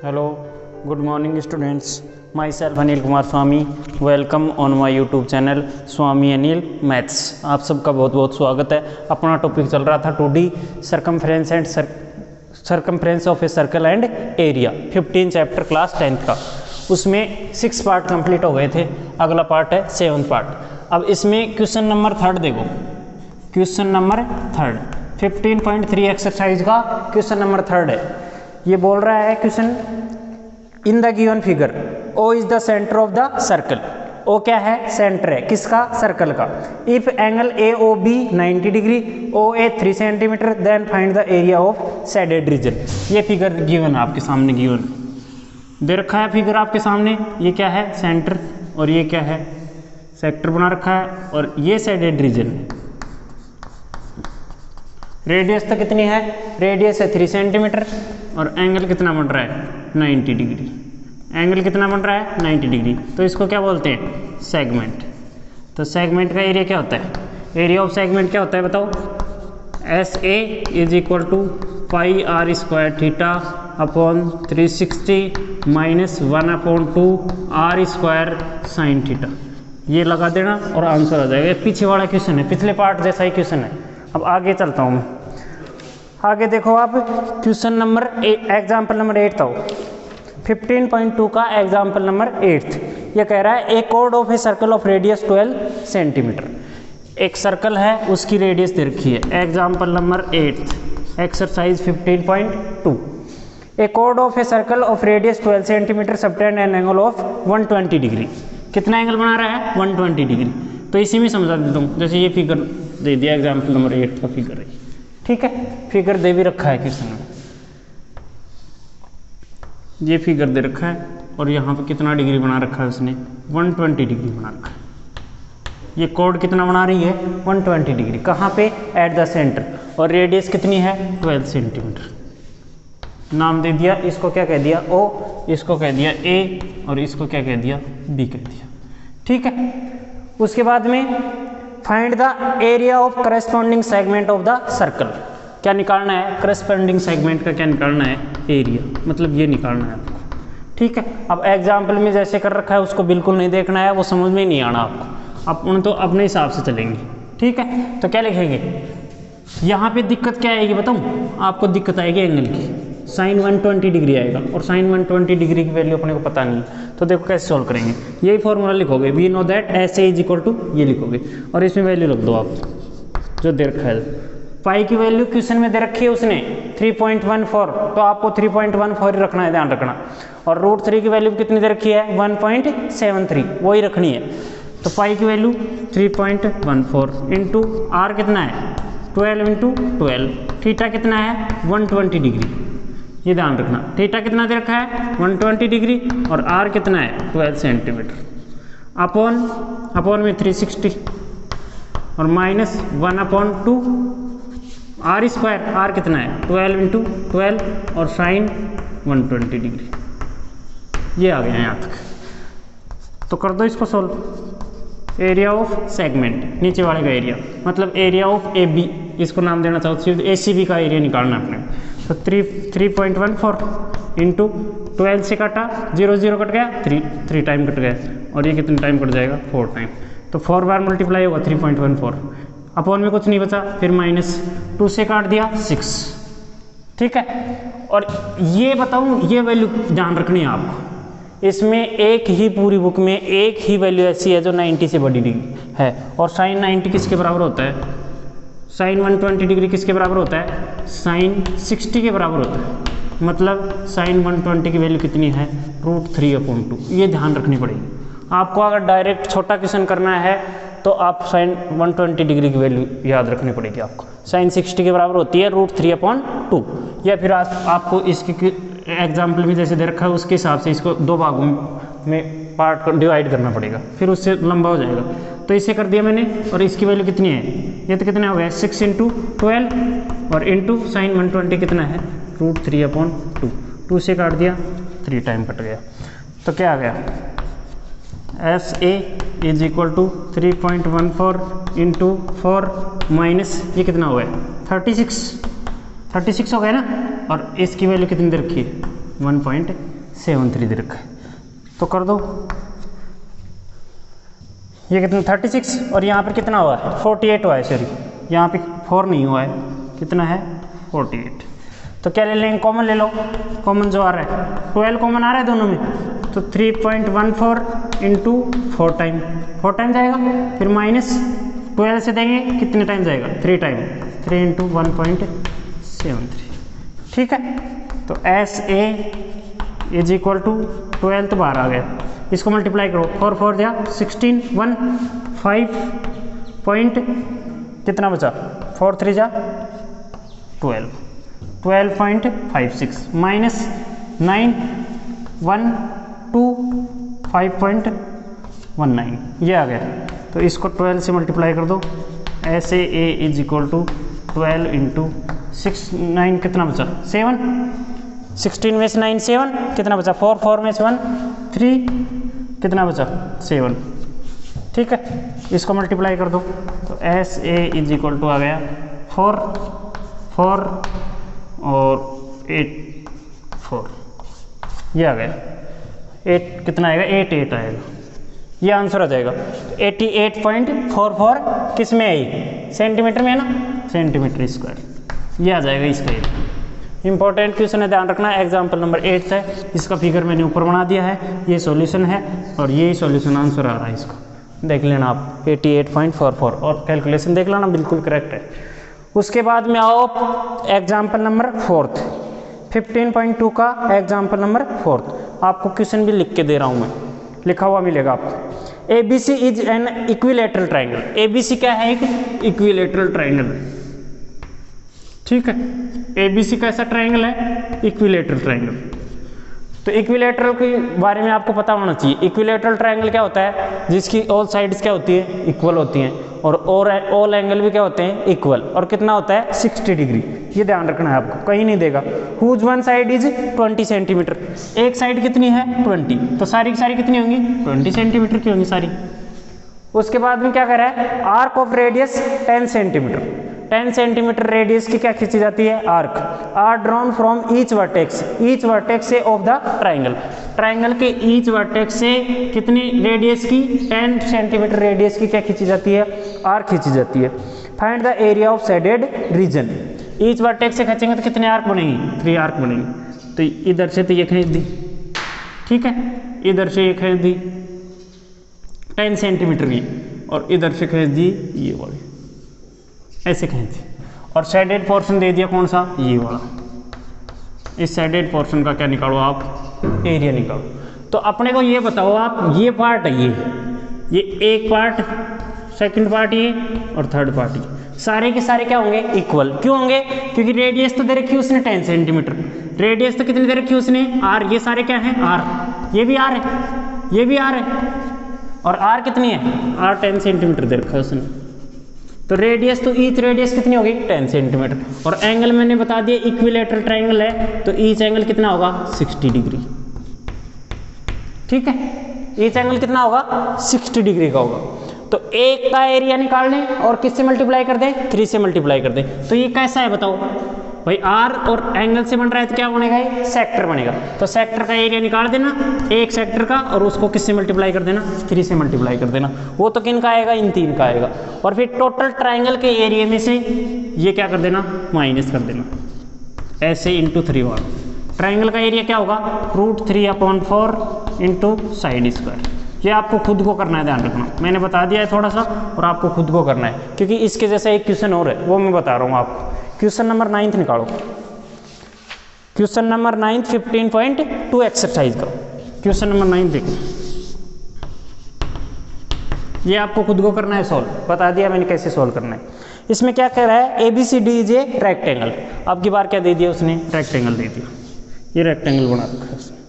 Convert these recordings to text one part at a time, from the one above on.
Hello, good morning students. Myself Anil Kumar Swami. Welcome on my YouTube channel Swami Anil maths. आप सबका बहुत बहुत स्वागत है। अपना टॉपिक चल रहा था 2D circumference of a circle and area 15 chapter class 10th का। उसमें 6 पार्ट कंप्लीट हो गए थे। अगला पार्ट है 7th पार्ट। अब इसमें क्वेश्चन नंबर 3 देखो, क्वेश्चन नंबर 3 15.3 एक्सरसाइज का क्वेश्चन नंबर 3 है। ये बोल रहा है question, in the given figure O is the centre of the circle. O क्या है? सेंटर है किसका? सर्कल का। If angle A O B 90 degree, O A 3 centimetre, then find the area of shaded region. ये figure given है आपके सामने, given दे रखा है फिगर आपके सामने। ये क्या है? सेंटर। और ये क्या है? सेक्टर बना रखा है। और ये शेडेड रीजन। रेडियस तो कितनी है? रेडियस है 3 सेंटीमीटर। और एंगल कितना बन रहा है? 90 डिग्री। एंगल कितना बन रहा है? 90 डिग्री। तो इसको क्या बोलते हैं? सेगमेंट। तो सेगमेंट का एरिया क्या होता है? एरिया ऑफ सेगमेंट क्या होता है बताओ? S A is equal to pi r square theta upon 360 minus 1/2 r square sine theta. ये लगा देना और आंसर आ जाएगा। पीछे वाला क्वेश्चन है, पिछले पार्ट जैसा ही क्वेश्चन है। अब आगे चलता हूँ मैं। आगे देखो आप, क्वेश्चन नंबर एग्जाम्पल नंबर 8 था 15.2 का एग्जाम्पल नंबर 8। ये कह रहा है ए कोड of a circle of radius 12 centimetre. एक सर्कल है, उसकी रेडियस दे रखी है। Example number 8 exercise 15.2। ए कोड of a circle of radius 12 centimetre subtend an angle of 120 degree. कितना एंगल बना रहा है? 120 डिग्री। तो इसी में समझा देता हूँ। जैसे ये फिगर दे दिया, एग्जाम्पल नंबर 8 का फिगर है, ठीक है। फिगर दे भी रखा है क्वेश्चन में, ये फिगर दे रखा है। और यहाँ पे कितना डिग्री बना रखा है उसने? 120 डिग्री बना रखा है। ये कोड कितना बना रही है? 120 डिग्री। कहाँ पे? At the centre. और रेडियस कितनी है? 12 सेंटीमीटर। नाम दे दिया, इसको क्या कह दिया? ओ, इसको कह दिया ए, और इसको क्या कह दिया? बी कह दिया, ठीक है। उसके बाद में find the area of corresponding segment of the circle. क्या निकालना है? करस्पॉन्डिंग सेगमेंट का क्या निकालना है? एरिया, मतलब ये निकालना है आपको, ठीक है। अब एग्जाम्पल में जैसे कर रखा है उसको बिल्कुल नहीं देखना है, वो समझ में नहीं आना आपको। अपन तो अपने हिसाब से चलेंगे, ठीक है। तो क्या लिखेंगे? यहाँ पे दिक्कत क्या आएगी बताऊँ आपको? दिक्कत आएगी एंगल की। साइन 120 डिग्री आएगा, और साइन 120 डिग्री की वैल्यू अपने को पता नहीं है। तो देखो कैसे सॉल्व करेंगे। यही फॉर्मूला लिखोगे, we know that s A is equal to, ये लिखोगे और इसमें वैल्यू रख दो आप जो दे रखा है। पाई की वैल्यू क्वेश्चन में दे रखी है उसने 3.14, तो आपको 3.14 रखना है, ध्यान रखना। और √3 की वैल्यू कितनी दे रखी है? 1.73, वही रखनी है। तो पाई की वैल्यू 3.14 इंटू आर कितना है? 12 इंटू 12। थीटा कितना है? 120 डिग्री। ये ध्यान रखना। थीटा कितना दे रखा है? 120 डिग्री। और आर कितना है? 12 सेंटीमीटर। अपॉन में 360 और माइनस 1/2 आर स्क्वायर। आर कितना है? 12 इंटू 12 और साइन 120 डिग्री। ये आ गया यहाँ तक। तो कर दो इसको सोल्व। एरिया ऑफ सेगमेंट, नीचे वाले का एरिया, मतलब एरिया ऑफ ए बी, इसको नाम देना चाहो तो ए सी बी का एरिया निकालना है अपने। तो 3.14 इंटू 12 से काटा, 0 0 कट गया, 3 टाइम कट गया। और ये कितने टाइम कट जाएगा? 4 टाइम। तो 4 बार मल्टीप्लाई होगा 3.14। अपॉन में कुछ नहीं बचा, फिर -2 से काट दिया 6, ठीक है। और ये बताऊँ, ये वैल्यू ध्यान रखनी है आपको। इसमें एक ही पूरी बुक में एक ही वैल्यू ऐसी है जो 90 से बड़ी डिग्री है। और साइन 90 किसके बराबर होता है? साइन 120 डिग्री किसके बराबर होता है? साइन 60 के बराबर होता है। मतलब साइन 120 की वैल्यू कितनी है? √3/2। ये ध्यान रखनी पड़ेगी आपको। अगर डायरेक्ट छोटा क्वेश्चन करना है तो आप साइन 120 डिग्री की वैल्यू याद रखनी पड़ेगी आपको। साइन 60 के बराबर होती है √3/2। या फिर आपको इसके एग्जाम्पल में जैसे दे रखा है उसके हिसाब से इसको 2 भागों में पार्ट डिवाइड करना पड़ेगा, फिर उससे लंबा हो जाएगा। तो इसे कर दिया मैंने। और इसकी वैल्यू कितनी है? ये तो कितना हो गया? 6 इंटू 12 और इंटू साइन 120 कितना है? √3/2। 2 से काट दिया, 3 टाइम कट गया। तो क्या आ गया? S A is equal to 3.14 into 4 minus ये कितना हो गया? 36 हो गया ना। और इसकी वैल्यू कितनी दे रखी है? 1.73 दे रखा है। तो कर दो, ये कितना 36 और यहाँ पर कितना हुआ है 48 हुआ है, सॉरी यहाँ पे 4 नहीं हुआ है, कितना है 48। तो क्या ले लेंगे, कॉमन ले लो, कॉमन जो आ रहा है 12 कॉमन आ रहा है दोनों में, तो 3.14 इंटू 4 टाइम जाएगा, फिर माइनस 12 से देंगे कितने टाइम जाएगा 3 टाइम, 3 इंटू 1.73, ठीक है। तो S A is equal to 12 तो बाहर आ गया, इसको मल्टीप्लाई करो, 4 4 दिया 16, 1 5 पॉइंट कितना बचा 4 3 जा 12, 12.56 माइनस 9 1 2 5.19, ये आ गया। तो इसको 12 से मल्टीप्लाई कर दो, ऐसे ए इज इक्वल टू 12 इंटू 6 9 कितना बचा 7, 16 में से 9 7 कितना बचा 4 4 में से 1 3 कितना बचा 7, ठीक है। इसको मल्टीप्लाई कर दो, तो S A is equal to आ गया 4 4 और 8 4, ये आ गया 8 कितना आएगा 8 8 आएगा, ये आंसर आ जाएगा। 88.44 किस में है, सेंटीमीटर में है ना, सेंटीमीटर स्क्वायर, ये आ जाएगा इसका एरिया। इंपॉर्टेंट क्वेश्चन है, ध्यान रखना, एग्जाम्पल नंबर 8 है, इसका फिगर मैंने ऊपर बना दिया है, ये सॉल्यूशन है और यही सॉल्यूशन आंसर आ रहा है, इसका देख लेना आप 88.44 और कैलकुलेशन देख लेना बिल्कुल करेक्ट है। उसके बाद में आओ एग्जाम्पल नंबर 4, 15.2 का एग्जाम्पल नंबर 4, आपको क्वेश्चन भी लिख के दे रहा हूँ मैं, लिखा हुआ मिलेगा आपको। A B C is an equilateral triangle, A B C क्या है, एक इक्विलेटरल ट्राइंगल, ठीक है। ए बी सी कैसा ट्राइंगल है, इक्विलेटरल ट्राइंगल। तो इक्विलेटरल के बारे में आपको पता होना चाहिए, इक्विलेटरल ट्राइंगल क्या होता है, जिसकी ऑल साइड्स क्या होती है इक्वल होती हैं, और ऑल एंगल भी क्या होते हैं इक्वल, और कितना होता है 60 डिग्री, ये ध्यान रखना है आपको, कहीं नहीं देगा। Whose one side is 20 centimetre, एक साइड कितनी है 20, तो सारी की सारी कितनी होंगी 20 सेंटीमीटर की होंगी सारी। उसके बाद में क्या कर रहा है, arc of radius 10 centimetre, 10 centimetre radius की क्या खींची जाती है arc, are drawn from each vertex से ऑफ द ट्राइंगल, ट्राइंगल के ईच वर्टेक्स से कितनी रेडियस की 10 सेंटीमीटर रेडियस की क्या खींची जाती है आर्क खींची जाती है। Find the area of shaded reason, each vertex से खींचेंगे तो कितने आर्क बनेंगी 3 आर्क बनेंगी। तो इधर से तो ये खींच दी, ठीक है, इधर से ये खींच दी 10 सेंटीमीटर की, और इधर से खींच दी ये वाली, ऐसे खींच दी, और शेडेड पोर्शन दे दिया कौन सा ये वाला। इस शेडेड पोर्शन का क्या निकालो आप एरिया निकालो। तो अपने को ये बताओ आप, ये पार्ट है ये एक पार्ट, सेकंड पार्ट ये, और थर्ड पार्ट ये, सारे के सारे क्या होंगे इक्वल, क्यों होंगे, क्योंकि रेडियस तो दे रखी है उसने 10 सेंटीमीटर, रेडियस तो कितनी दे रखी है उसने आर, ये सारे क्या है आर, ये भी आर है, ये भी आर है, और आर कितनी है आर 10 सेंटीमीटर दे रखा है उसने। तो रेडियस, तो ईच रेडियस कितनी होगी 10 सेंटीमीटर, और एंगल मैंने बता दिया इक्विलेटरल ट्राइंगल है, तो ईच एंगल कितना होगा 60 डिग्री, ठीक है, ईच एंगल कितना होगा 60 डिग्री का होगा। तो एक का एरिया निकाल लें और किससे मल्टीप्लाई कर दें 3 से मल्टीप्लाई कर दें। तो ये कैसा है बताओ भाई, आर और एंगल से बन रहा है तो क्या बनेगा ये सेक्टर बनेगा। तो सेक्टर का एरिया निकाल देना एक सेक्टर का, और उसको किससे मल्टीप्लाई कर देना 3 से मल्टीप्लाई कर देना, वो तो किन का आएगा इन 3 का आएगा। और फिर टोटल ट्राइंगल के एरिया में से ये क्या कर देना माइनस कर देना, ऐसे इंटू 3 वाला ट्राइंगल का एरिया क्या होगा √3/4 इंटू साइड स्क्वायर। ये आपको खुद को करना है, ध्यान रखना, मैंने बता दिया है थोड़ा सा, और आपको खुद को करना है, क्योंकि इसके जैसा एक क्वेश्चन और है वो मैं बता रहा हूँ आपको। क्वेश्चन नंबर 9 निकालो, क्वेश्चन नंबर 9 15.2 एक्सरसाइज का क्वेश्चन नंबर 9 देखो, ये आपको खुद को करना है सॉल्व, बता दिया मैंने कैसे सॉल्व करना है। इसमें क्या कह रहा है ABCD इज ए रेक्टेंगल, अब की बार क्या दे दिया उसने रेक्टेंगल दे दिया, ये रेक्टेंगल बना रखा है उसने।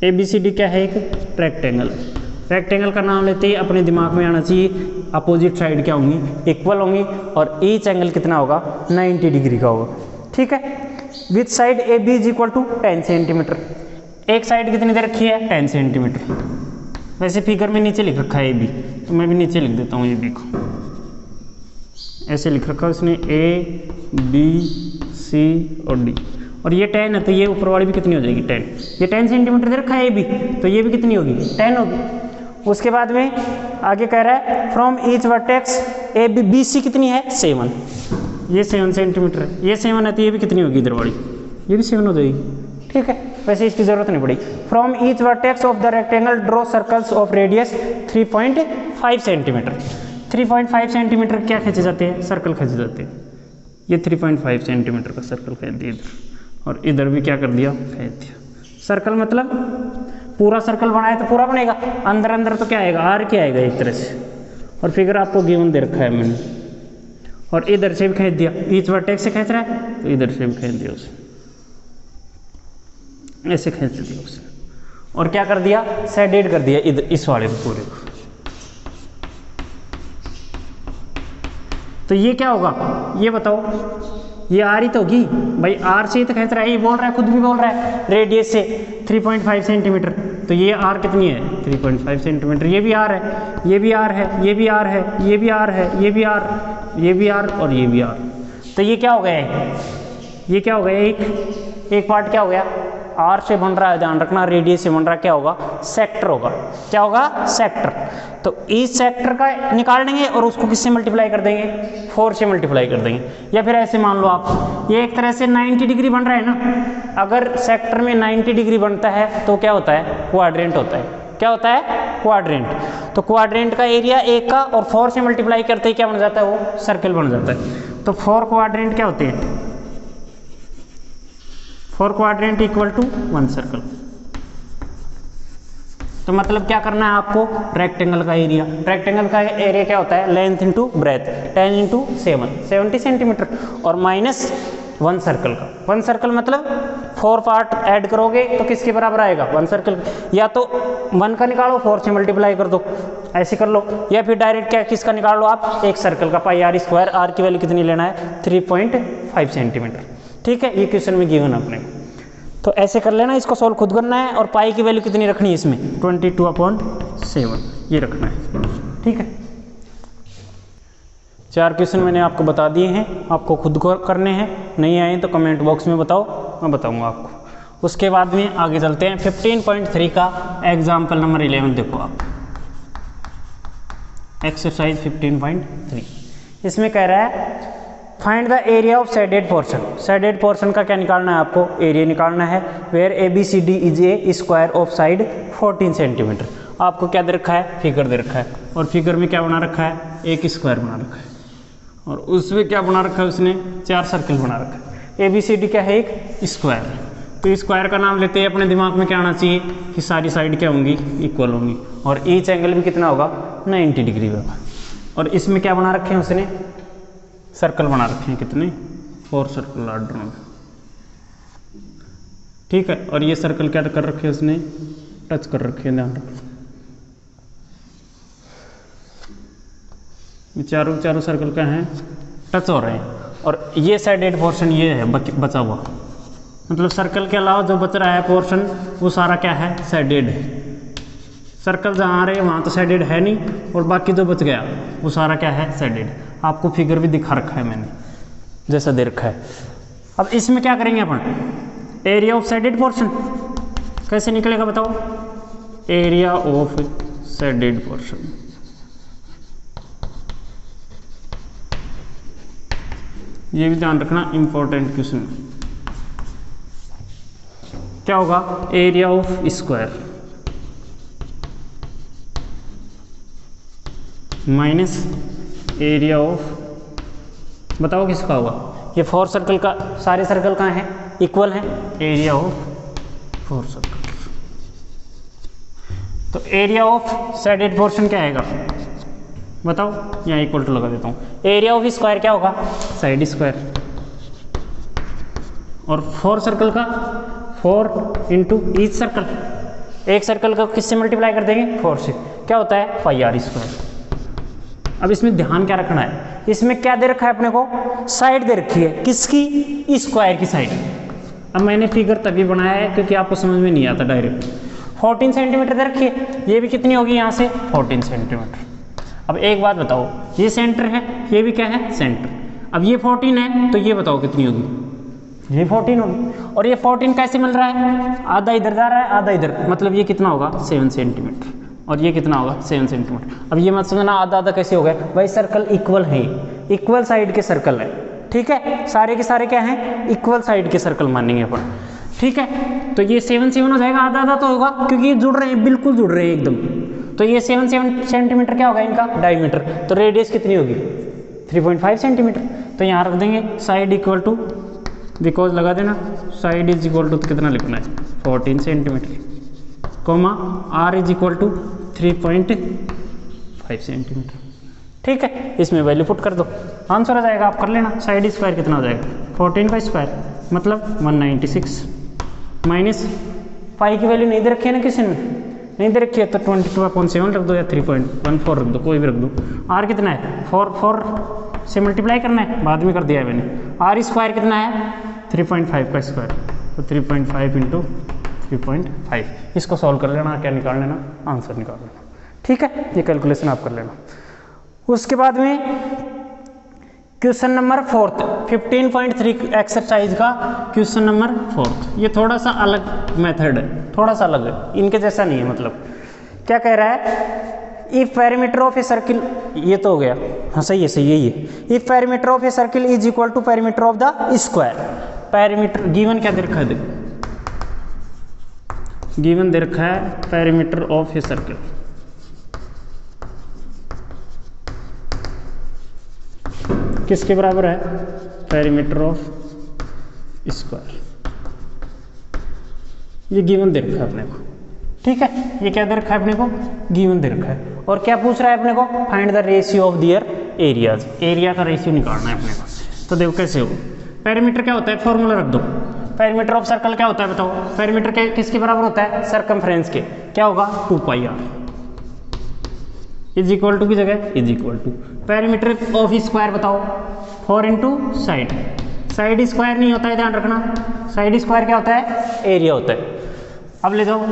ABCD क्या है एक रेक्टेंगल, रेक्टेंगल का नाम लेते ही अपने दिमाग में आना चाहिए अपोजिट साइड क्या होंगी इक्वल होंगी, और ईच एंगल कितना होगा 90 डिग्री का होगा, ठीक है। With side AB is equal to 10 centimetre, एक साइड कितनी दे रखी है 10 सेंटीमीटर, वैसे फिगर में नीचे लिख रखा है AB, तो मैं भी नीचे लिख देता हूँ AB को, ऐसे लिख रखा है उसने A B C और D, और ये 10 है तो ये ऊपर वाली भी कितनी हो जाएगी 10। ये 10 सेंटीमीटर दे रखा है ये भी, तो ये भी कितनी होगी 10 होगी। उसके बाद में आगे कह रहा है from each vertex A B C कितनी है 7, ये 7 सेंटीमीटर है, ये 7 है तो ये भी कितनी होगी इधर वाली, ये भी 7 हो जाएगी। ठीक है, वैसे इसकी जरूरत नहीं पड़ी। From each vertex of the rectangle draw circles of radius 3.5 centimetre. 3.5 centimetre क्या खींचे जाते हैं, सर्कल खींचे जाते हैं। ये 3.5 सेंटीमीटर का सर्कल खींच दिया इधर, और इधर भी क्या कर दिया, खींच दिया। सर्कल मतलब पूरा सर्कल बनाया तो पूरा बनेगा, अंदर अंदर तो क्या आएगा, आर क्या आएगा एक तरह से। और फिगर आपको गिवन दे रखा है मैंने, और इधर से भी खींच दिया, ईच वर्टेक्स से खींच रहा है तो इधर से भी खींच दिया उसे, ऐसे खींच दिया उसे, और क्या कर दिया, शेडेड कर दिया इधर इस वाले को पूरे को। तो ये क्या होगा, ये बताओ, ये आर ही तो होगी भाई, आर से ही तो खींच रहा है, ये बोल रहा है, खुद भी बोल रहा है रेडियस से 3.5 सेंटीमीटर, तो ये आर कितनी है 3.5 सेंटीमीटर। ये भी आर है, ये भी आर है, ये भी आर है, ये भी आर है, ये भी आर, ये भी आर और ये भी आर। तो ये क्या हो गया, ये क्या हो गया, एक पार्ट क्या हो गया, आर से बन रहा है, ध्यान रखना, रेडियस से बन रहा है, क्या होगा, सेक्टर होगा। क्या होगा, सेक्टर। तो इस सेक्टर का निकाल देंगे और उसको किससे मल्टीप्लाई कर देंगे, 4 से मल्टीप्लाई कर देंगे। या फिर ऐसे मान लो आप, ये एक तरह से 90 डिग्री बन रहा है ना, अगर सेक्टर में 90 डिग्री बनता है तो क्या होता है, क्वाड्रेंट होता है। क्या होता है, क्वाड्रेंट। तो क्वाड्रेंट का एरिया एक का, और 4 से मल्टीप्लाई करते ही क्या बन जाता है, वो सर्कल बन जाता है। तो 4 क्वाड्रेंट क्या होते हैं, 4 क्वाड्रेंट इक्वल टू 1 सर्कल। तो मतलब क्या करना है आपको, रेक्टेंगल का एरिया, रेक्टेंगल का एरिया क्या होता है, length into breadth, 10 into 7, 70 centimetre, और माइनस 1 सर्कल का। 1 सर्कल मतलब 4 पार्ट ऐड करोगे तो किसके बराबर आएगा, 1 सर्कल। या तो 1 का निकालो, 4 से मल्टीप्लाई कर दो, ऐसे कर लो। या फिर डायरेक्ट क्या, किसका निकाल लो आप, एक सर्कल का, पाई आर स्क्वायर, आर की वैल्यू कितनी लेना है 3.5 सेंटीमीटर। ठीक है, ये क्वेश्चन में गिवन अपने को, तो ऐसे कर लेना, इसको सॉल्व खुद करना है। और पाई की वैल्यू कितनी रखनी है इसमें, 22/7 ये रखना है। ठीक है, 4 क्वेश्चन मैंने आपको बता दिए हैं, आपको खुद को करने हैं, नहीं आए तो कमेंट बॉक्स में बताओ, मैं बताऊंगा आपको। उसके बाद में आगे चलते हैं 15.3 का एग्जाम्पल नंबर 11 देखो आप, एक्सरसाइज 15.3। इसमें कह रहा है find the area of shaded portion. Shaded portion का क्या निकालना है आपको, एरिया निकालना है। Where ABCD is a square of side 14 centimetre. आपको क्या दे रखा है, फिगर दे रखा है, और फिगर में क्या बना रखा है, एक स्क्वायर बना रखा है, और उसमें क्या बना रखा है, उसने 4 सर्कल बना रखा है। ABCD क्या है, एक स्क्वायर। तो स्क्वायर का नाम लेते हैं, अपने दिमाग में क्या आना चाहिए कि सारी साइड क्या होंगी, इक्वल होंगी, और ईच एंगल भी कितना होगा, 90 डिग्री होगा। और इसमें क्या बना रखे हैं उसने, सर्कल बना रखे हैं, कितने, 4 सर्कल आर्डर में। ठीक है, और ये सर्कल क्या कर रखे हैं उसने, टच कर रखे हैं, ध्यान रखो। चारों सर्कल क्या हैं, टच हो रहे हैं। और ये साइडेड पोर्शन ये है बचा हुआ, मतलब सर्कल के अलावा जो बच रहा है पोर्शन वो सारा क्या है, साइडेड है। सर्कल जहाँ आ रहे हैं वहाँ तो साइडेड है नहीं, और बाकी जो बच गया वो सारा क्या है, साइडेड। आपको फिगर भी दिखा रखा है मैंने, जैसा दे रखा है। अब इसमें क्या करेंगे अपन, एरिया ऑफ साइडेड पोर्शन कैसे निकलेगा बताओ, एरिया ऑफ साइडेड पोर्शन। ये भी ध्यान रखना, इंपॉर्टेंट क्वेश्चन। क्या होगा, area of square minus area of, बताओ किसका होगा, ये 4 सर्कल का, सारे सर्कल कहाँ हैं, इक्वल हैं, एरिया ऑफ 4 सर्कल। तो एरिया ऑफ साइडेड पोर्शन क्या आएगा बताओ, यहाँ इक्वल टू लगा देता हूँ। एरिया ऑफ स्क्वायर क्या होगा, साइड स्क्वायर, और 4 सर्कल का 4 इंटू ईच सर्कल, एक सर्कल का किससे मल्टीप्लाई कर देंगे, 4 से, क्या होता है, पाई आर स्क्वायर। अब इसमें ध्यान क्या रखना है, इसमें क्या दे रखा है अपने को, साइड दे रखी है, किसकी, स्क्वायर की साइड। अब मैंने फिगर तभी बनाया है क्योंकि आपको समझ में नहीं आता डायरेक्ट। 14 सेंटीमीटर दे रखी है, ये भी कितनी होगी यहाँ से, 14 सेंटीमीटर। अब एक बात बताओ, ये सेंटर है, ये भी क्या है, सेंटर। अब ये 14 है तो ये बताओ कितनी होगी, ये 14 होगी। और ये 14 कैसे मिल रहा है, आधा इधर जा रहा है आधा इधर, मतलब ये कितना होगा 7 सेंटीमीटर और ये कितना होगा 7 सेंटीमीटर। अब ये मत समझना आधा आधा कैसे हो गया भाई, सर्कल इक्वल है, इक्वल साइड के सर्कल है, ठीक है, सारे के सारे क्या हैं इक्वल साइड के सर्कल मानेंगे अपन, ठीक है। तो ये 7 7 हो जाएगा, आधा आधा तो होगा क्योंकि ये जुड़ रहे हैं, बिल्कुल जुड़ रहे हैं एकदम। तो ये 7 7 सेंटीमीटर क्या होगा इनका डायमीटर, तो रेडियस कितनी होगी 3.5 सेंटीमीटर। तो यहाँ रख देंगे साइड इक्वल टू, बिकॉज लगा देना साइड इज इक्वल टू कितना लिखना है 14 centimetre, comma r is equal to 3.5 centimetre, ठीक है। इसमें वैल्यू पुट कर दो, आंसर आ जाएगा, आप कर लेना। साइड स्क्वायर कितना हो जाएगा 14 का स्क्वायर मतलब 196, माइनस पाई की वैल्यू नहीं दे रखी है ना किसी ने, नहीं दे रखी है तो 22/7 रख दो या 3.14 रख दो, कोई भी रख दो। आर कितना है 4 से मल्टीप्लाई करना है, बाद में कर दिया है मैंने। आर स्क्वायर कितना है 3.5 का स्क्वायर, तो 3.5 इंटू 3.5, इसको सॉल्व कर लेना, क्या निकाल लेना आंसर निकाल लेना, ठीक है। ये कैलकुलेशन आप कर लेना। उसके बाद में क्वेश्चन नंबर 4 15.3 एक्सरसाइज का क्वेश्चन नंबर 4, ये थोड़ा सा अलग मेथड है, थोड़ा सा अलग है, इनके जैसा नहीं है। मतलब क्या कह रहा है, if perimeter of a circle, ये तो हो गया, हाँ सही है सही है ये, if perimeter of a circle is equal to perimeter of the square, perimeter given क्या दे रखा है, देखो गिवन दे रखा है पेरीमीटर ऑफ ए सर्किल, किसके बराबर है पेरीमीटर ऑफ स्क्वायर, ये गिवन दे रखा है अपने को, ठीक है। ये क्या दे रखा है अपने को, गिवन दे रखा है। और क्या पूछ रहा है अपने को, find the ratio of their areas, area का रेशियो निकालना है अपने को। तो देखो कैसे हो, पेरीमीटर क्या होता है, फॉर्मूला रख दो, पेरीमीटर ऑफ सर्कल क्या होता है बताओ, पेरीमीटर के किसके बराबर होता है सर्कमफ्रेंस के, क्या होगा 2πr इज इक्वल टू की जगह is equal to perimeter of square बताओ 4 इंटू साइड, साइड स्क्वायर नहीं होता है ध्यान रखना, साइड स्क्वायर क्या होता है एरिया होता है। अब ले जाओ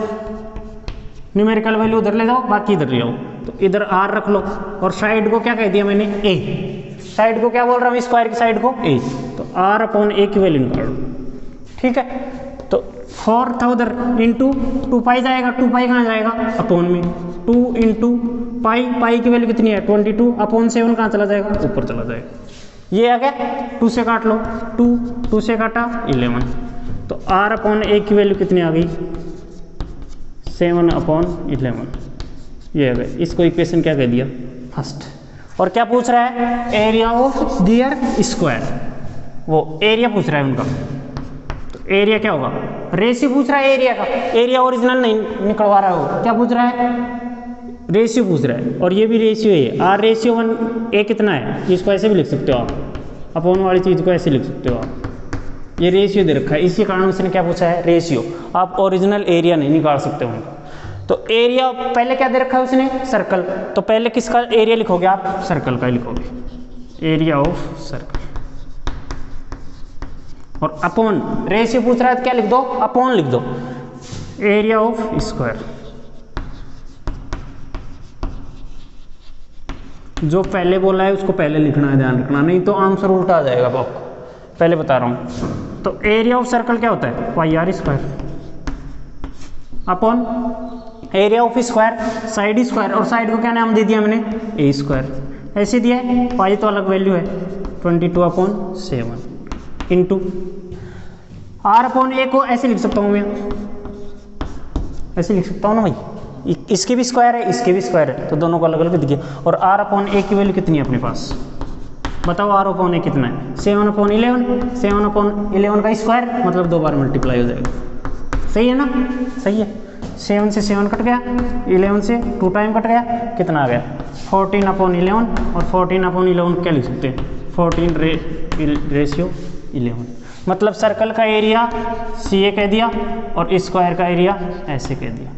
न्यूमेरिकल वैल्यू उधर ले जाओ, बाकी इधर ले आओ, तो इधर आर रख लो और साइड को क्या कह दिया मैंने ए, साइड को क्या बोल रहा हूँ स्क्वायर की साइड को ए, तो आर अपॉन ए की वैल्यू निकालो, ठीक है। तो 4 था उधर इंटू 2π जाएगा, 2π कहाँ जाएगा अपॉन में, 2 इंटू पाई, पाई की वैल्यू कितनी है 22 अपॉन 7 कहाँ चला जाएगा ऊपर चला जाएगा, ये आ गया 2 से काट लो, 2 से काटा 11, तो आर अपॉन ए की वैल्यू कितनी आ गई 7 अपॉन 11, ये आ गया। इसको इक्वेशन क्या कह दिया फर्स्ट। और क्या पूछ रहा है एरिया ऑफ दियर स्क्वायर, वो एरिया पूछ रहा है उनका, तो एरिया क्या होगा रेशियो पूछ रहा है एरिया का, एरिया ओरिजिनल नहीं निकलवा रहा हो, क्या पूछ रहा है रेशियो पूछ रहा है। और ये भी रेशियो है, आर रेशियो 1 ए कितना है, इसको ऐसे भी लिख सकते हो आप, अपॉन वाली चीज़ को ऐसे लिख सकते हो आप, ये रेशियो दे रखा है, इसी कारण उसने क्या पूछा है रेशियो, आप ओरिजिनल एरिया नहीं निकाल सकते उनका। तो एरिया पहले क्या दे रखा है उसने सर्कल, तो पहले किसका एरिया लिखोगे आप सर्कल का लिखोगे, एरिया ऑफ सर्कल, और अपॉन रेशियो पूछ रहा है तो क्या लिख दो अपॉन लिख दो, एरिया ऑफ स्क्वायर, जो पहले बोला है उसको पहले लिखना है, ध्यान रखना, नहीं तो आंसर उल्टा आ जाएगा आपको, पहले बता रहा हूँ। तो एरिया ऑफ सर्कल क्या होता है πr square upon area of square side square, और साइड को क्या नाम दे दिया मैंने ए स्क्वायर, ऐसे दिया है, पाई तो अलग वैल्यू है 22/7 इंटू आर अपॉन ए को ऐसे लिख सकता हूँ मैं, ऐसे लिख सकता हूँ ना भाई, इसके भी स्क्वायर है इसके भी स्क्वायर है, तो दोनों को अलग अलग दिया। और आर अपॉन ए की वैल्यू कितनी है अपने पास बताओ, आर अपॉन ए कितना है 7/11, 7/11 का स्क्वायर मतलब 2 बार मल्टीप्लाई हो जाएगा, सही है ना, सही है। 7 से 7 कट गया, 11 से 2 टाइम कट गया, कितना आ गया 14/11, और 14/11 क्या लिख सकते हैं 14/11, मतलब सर्कल का एरिया सी ए कह दिया और स्क्वायर का एरिया ऐसे कह दिया,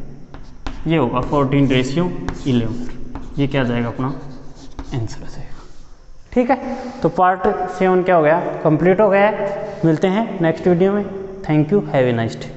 ये होगा 14/11, ये क्या जाएगा अपना आंसर आ जाएगा, ठीक है। तो पार्ट 7 क्या हो गया कंप्लीट हो गया है, मिलते हैं नेक्स्ट वीडियो में, thank you, have a nice day.